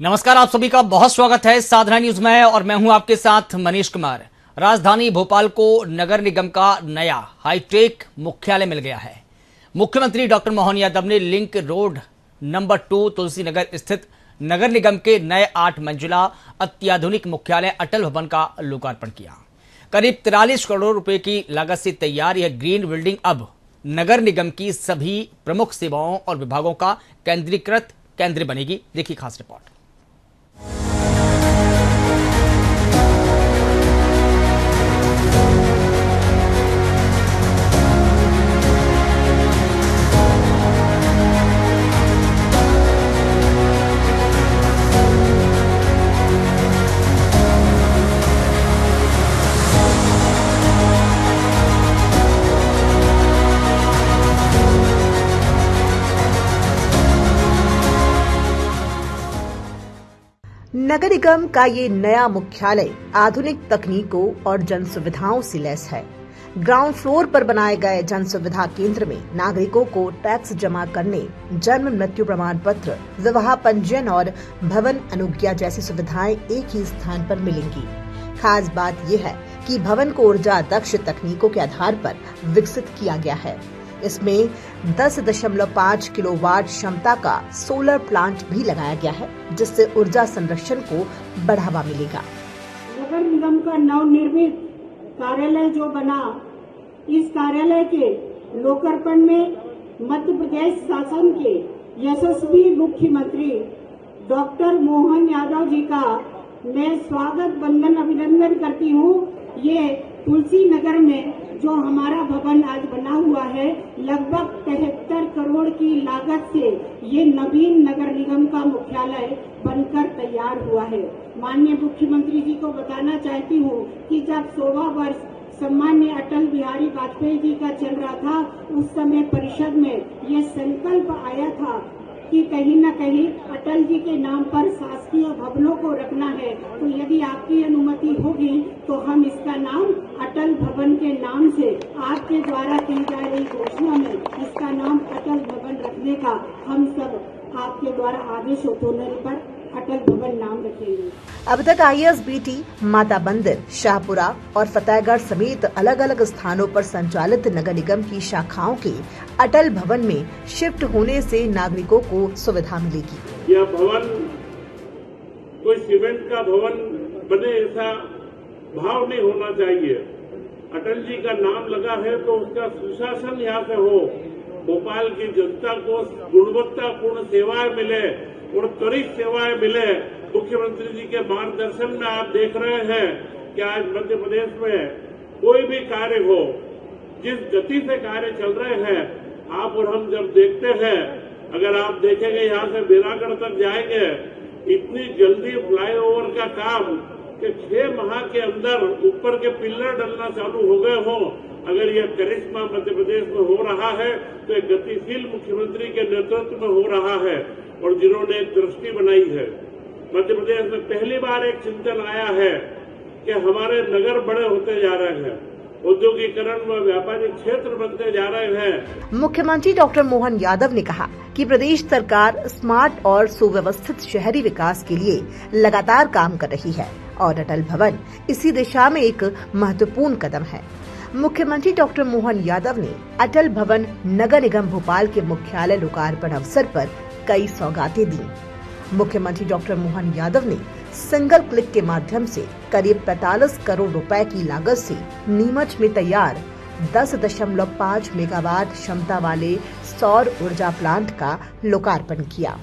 नमस्कार, आप सभी का बहुत स्वागत है साधना न्यूज में और मैं हूं आपके साथ मनीष कुमार। राजधानी भोपाल को नगर निगम का नया हाईटेक मुख्यालय मिल गया है। मुख्यमंत्री डॉक्टर मोहन यादव ने link road number 2 Tulsi Nagar स्थित नगर निगम के नए 8 मंजिला अत्याधुनिक मुख्यालय अटल भवन का लोकार्पण किया। करीब 43 करोड़ रुपए की लागत से तैयार यह ग्रीन बिल्डिंग अब नगर निगम की सभी प्रमुख सेवाओं और विभागों का केंद्रीकृत केंद्र बनेगी। देखिए खास रिपोर्ट। नगर निगम का ये नया मुख्यालय आधुनिक तकनीकों और जन सुविधाओं से लैस है। ग्राउंड फ्लोर पर बनाए गए जन सुविधा केंद्र में नागरिकों को टैक्स जमा करने, जन्म मृत्यु प्रमाण पत्र, विवाह पंजीयन और भवन अनुज्ञा जैसी सुविधाएं एक ही स्थान पर मिलेंगी। खास बात यह है कि भवन को ऊर्जा दक्ष तकनीकों के आधार पर विकसित किया गया है। इसमें 10.5 किलोवाट क्षमता का सोलर प्लांट भी लगाया गया है, जिससे ऊर्जा संरक्षण को बढ़ावा मिलेगा। नगर निगम का नवनिर्मित कार्यालय जो बना, इस कार्यालय के लोकार्पण में मध्य प्रदेश शासन के यशस्वी मुख्यमंत्री डॉक्टर मोहन यादव जी का मैं स्वागत वंदन अभिनंदन करती हूँ। ये तुलसी नगर में जो हमारा भवन आज बना हुआ है, लगभग 73 करोड़ की लागत से ये नवीन नगर निगम का मुख्यालय बनकर तैयार हुआ है। माननीय मुख्यमंत्री जी को बताना चाहती हूँ कि जब 100वां वर्ष सम्मान्य अटल बिहारी वाजपेयी जी का चल रहा था, उस समय परिषद में ये संकल्प आया था कि कहीं न कहीं अटल जी के नाम पर शासकीय भवनों को रखना है। तो यदि आपकी अनुमति होगी तो हम इसका नाम अटल भवन के नाम से आपके द्वारा की जा रही घोषणा में इसका नाम अटल भवन रखने का हम सब आपके द्वारा आदेश होने पर अटल भवन नाम रखेंगे। अब तक ISBT, माता मंदिर, शाहपुरा और फतेहगढ़ समेत अलग अलग स्थानों पर संचालित नगर निगम की शाखाओं के अटल भवन में शिफ्ट होने से नागरिकों को सुविधा मिलेगी। यह भवन कोई सीमेंट का भवन बने ऐसा भाव नहीं होना चाहिए। अटल जी का नाम लगा है तो उसका सुशासन यहाँ से हो, भोपाल की जनता को गुणवत्तापूर्ण सेवाएं मिले और त्वरित सेवाएं मिले। मुख्यमंत्री जी के मार्गदर्शन में आप देख रहे हैं कि आज मध्य प्रदेश में कोई भी कार्य हो, जिस गति से कार्य चल रहे हैं, आप और हम जब देखते हैं, अगर आप देखेंगे यहाँ से बेरागढ़ तक जाएंगे, इतनी जल्दी फ्लाईओवर का काम कि 6 माह के अंदर ऊपर के पिल्लर डलना चालू हो गए हों। अगर यह करिश्मा मध्य प्रदेश में हो रहा है तो एक गतिशील मुख्यमंत्री के नेतृत्व में हो रहा है और जिन्होंने एक दृष्टि बनाई है। मध्य प्रदेश में पहली बार एक चिंतन आया है कि हमारे नगर बड़े होते जा रहे हैं, औद्योगिकरण व व्यापारिक क्षेत्र बनते जा रहे हैं। मुख्यमंत्री डॉक्टर मोहन यादव ने कहा कि प्रदेश सरकार स्मार्ट और सुव्यवस्थित शहरी विकास के लिए लगातार काम कर रही है और अटल भवन इसी दिशा में एक महत्वपूर्ण कदम है। मुख्यमंत्री डॉक्टर मोहन यादव ने अटल भवन नगर निगम भोपाल के मुख्यालय लोकार्पण अवसर पर कई सौगातें दी। मुख्यमंत्री डॉक्टर मोहन यादव ने सिंगल क्लिक के माध्यम से करीब 45 करोड़ रुपए की लागत से नीमच में तैयार 10.5 मेगावाट क्षमता वाले सौर ऊर्जा प्लांट का लोकार्पण किया।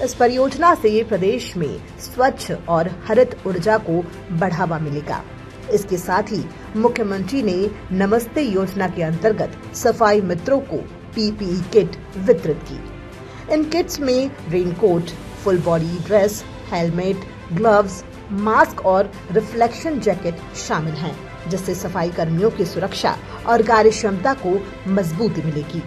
इस परियोजना से प्रदेश में स्वच्छ और हरित ऊर्जा को बढ़ावा मिलेगा। इसके साथ ही मुख्यमंत्री ने नमस्ते योजना के अंतर्गत सफाई मित्रों को PPE किट वितरित की। इन किट्स में raincoat, full body dress, helmet, gloves, mask और रिफ्लेक्शन जैकेट शामिल हैं, जिससे सफाई कर्मियों की सुरक्षा और कार्य क्षमता को मजबूती मिलेगी।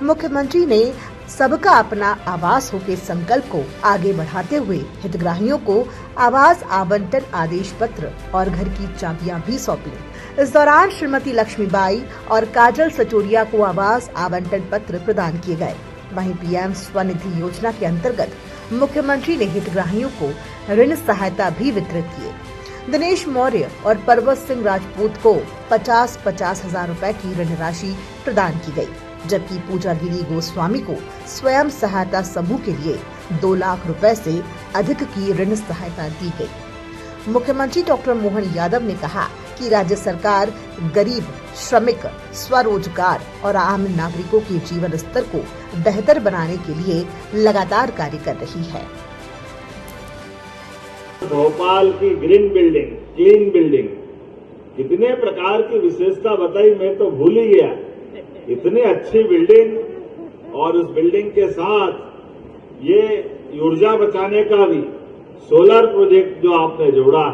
मुख्यमंत्री ने सबका अपना आवास हो के संकल्प को आगे बढ़ाते हुए हितग्राहियों को आवास आवंटन आदेश पत्र और घर की चाबियां भी सौंपी। इस दौरान श्रीमती लक्ष्मीबाई और काजल सचोरिया को आवास आवंटन पत्र प्रदान किए गए। वहीं PM स्वनिधि योजना के अंतर्गत मुख्यमंत्री ने हितग्राहियों को ऋण सहायता भी वितरित किए। दिनेश मौर्य और पर्वत सिंह राजपूत को 50-50 हजार रुपए की ऋण राशि प्रदान की गई, जबकि पूजा गिरी गोस्वामी को स्वयं सहायता समूह के लिए 2 लाख रुपए से अधिक की ऋण सहायता दी गई। मुख्यमंत्री डॉक्टर मोहन यादव ने कहा कि राज्य सरकार गरीब, श्रमिक, स्वरोजगार और आम नागरिकों के जीवन स्तर को बेहतर बनाने के लिए लगातार कार्य कर रही है। भोपाल की ग्रीन बिल्डिंग, क्लीन बिल्डिंग, कितने प्रकार की विशेषता बताई, मैं तो भूल ही गया। इतनी अच्छी बिल्डिंग और उस बिल्डिंग के साथ ये ऊर्जा बचाने का भी सोलर प्रोजेक्ट जो आपने जोड़ा,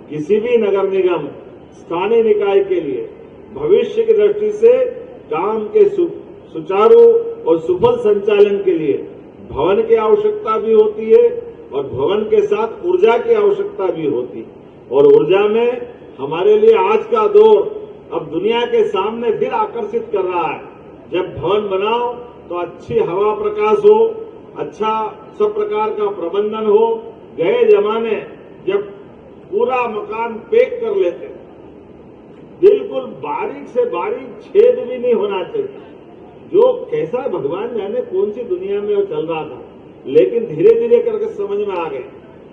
किसी भी नगर निगम, स्थानीय निकाय के लिए भविष्य की दृष्टि से काम के सुचारू और सफल संचालन के लिए भवन की आवश्यकता भी होती है और भवन के साथ ऊर्जा की आवश्यकता भी होती है। और ऊर्जा में हमारे लिए आज का दौर अब दुनिया के सामने फिर आकर्षित कर रहा है। जब भवन बनाओ तो अच्छी हवा प्रकाश हो, अच्छा सब प्रकार का प्रबंधन हो। गए जमाने जब पूरा मकान पैक कर लेते, बिल्कुल बारीक से बारीक छेद भी नहीं होना चाहिए, जो कैसा भगवान जाने कौन सी दुनिया में वो चल रहा था। लेकिन धीरे धीरे करके समझ में आ गए,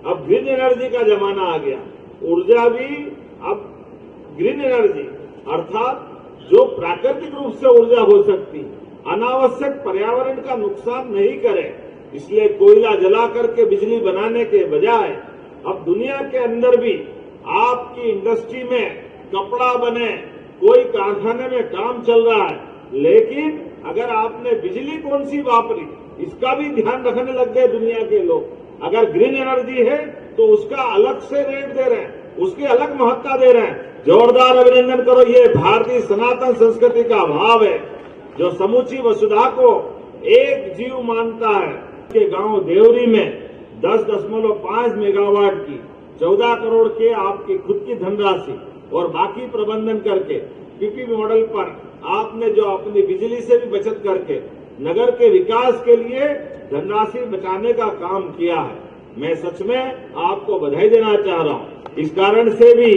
अब ग्रीन एनर्जी का जमाना आ गया। ऊर्जा भी अब ग्रीन एनर्जी अर्थात जो प्राकृतिक रूप से ऊर्जा हो सकती, अनावश्यक पर्यावरण का नुकसान नहीं करे, इसलिए कोयला जला करके बिजली बनाने के बजाय अब दुनिया के अंदर भी आपकी इंडस्ट्री में कपड़ा बने, कोई कारखाने में काम चल रहा है, लेकिन अगर आपने बिजली कौन सी वापरी, इसका भी ध्यान रखने लग गए दुनिया के लोग। अगर ग्रीन एनर्जी है तो उसका अलग से रेट दे रहे हैं, उसकी अलग महत्ता दे रहे हैं। जोरदार अभिनंदन करो, ये भारतीय सनातन संस्कृति का भाव है जो समूची वसुधा को एक जीव मानता है। के गांव देवरी में 10.5 मेगावाट की 14 करोड़ के आपकी खुद की धनराशि और बाकी प्रबंधन करके पीपीपी मॉडल पर आपने जो अपनी बिजली से भी बचत करके नगर के विकास के लिए धनराशि बचाने का काम किया है। मैं सच में आपको बधाई देना चाह रहा हूं। इस कारण से भी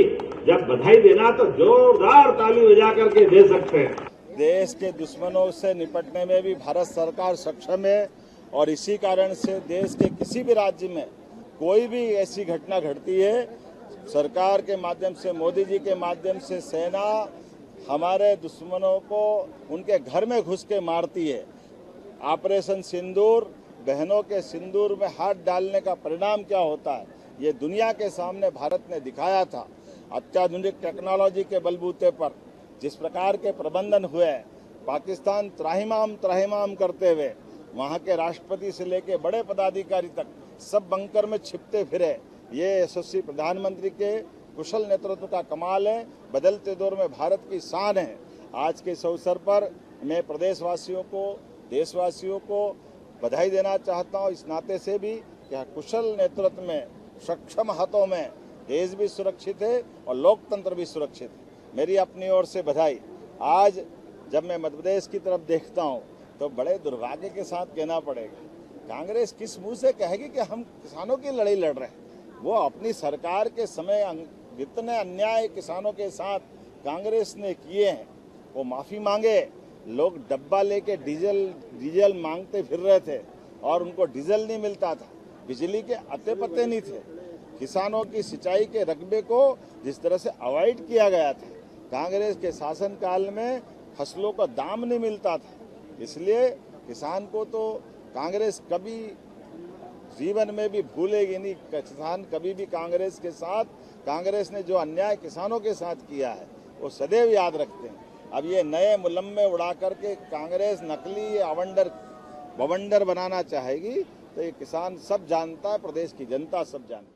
जब बधाई देना तो जोरदार ताली बजा करके दे सकते हैं। देश के दुश्मनों से निपटने में भी भारत सरकार सक्षम है और इसी कारण से देश के किसी भी राज्य में कोई भी ऐसी घटना घटती है, सरकार के माध्यम से, मोदी जी के माध्यम से सेना हमारे दुश्मनों को उनके घर में घुस के मारती है। ऑपरेशन सिंदूर, बहनों के सिंदूर में हाथ डालने का परिणाम क्या होता है, ये दुनिया के सामने भारत ने दिखाया था। अत्याधुनिक टेक्नोलॉजी के बलबूते पर जिस प्रकार के प्रबंधन हुए, पाकिस्तान त्राहिमाम करते हुए वहाँ के राष्ट्रपति से लेके बड़े पदाधिकारी तक सब बंकर में छिपते फिरे। ये यशस्वी प्रधानमंत्री के कुशल नेतृत्व का कमाल है, बदलते दौर में भारत की शान है। आज के इस अवसर पर मैं प्रदेशवासियों को, देशवासियों को बधाई देना चाहता हूँ, इस नाते से भी कि कुशल नेतृत्व में, सक्षम हाथों में देश भी सुरक्षित है और लोकतंत्र भी सुरक्षित है। मेरी अपनी ओर से बधाई। आज जब मैं मध्य प्रदेश की तरफ देखता हूँ तो बड़े दुर्भाग्य के साथ कहना पड़ेगा, कांग्रेस किस मुंह से कहेगी कि हम किसानों की लड़ाई लड़ रहे हैं। वो अपनी सरकार के समय जितने अन्याय किसानों के साथ कांग्रेस ने किए हैं वो माफी मांगे। लोग डब्बा लेके डीजल मांगते फिर रहे थे और उनको डीजल नहीं मिलता था, बिजली के अते पत्ते नहीं थे। किसानों की सिंचाई के रकबे को जिस तरह से अवॉइड किया गया था, कांग्रेस के शासनकाल में फसलों का दाम नहीं मिलता था। इसलिए किसान को तो कांग्रेस कभी जीवन में भी भूलेगी नहीं। किसान कभी भी कांग्रेस के साथ, कांग्रेस ने जो अन्याय किसानों के साथ किया है वो सदैव याद रखते हैं। अब ये नए मुलम्मे उड़ा करके कांग्रेस नकली बवंडर बनाना चाहेगी तो ये किसान सब जानता है, प्रदेश की जनता सब जानती है।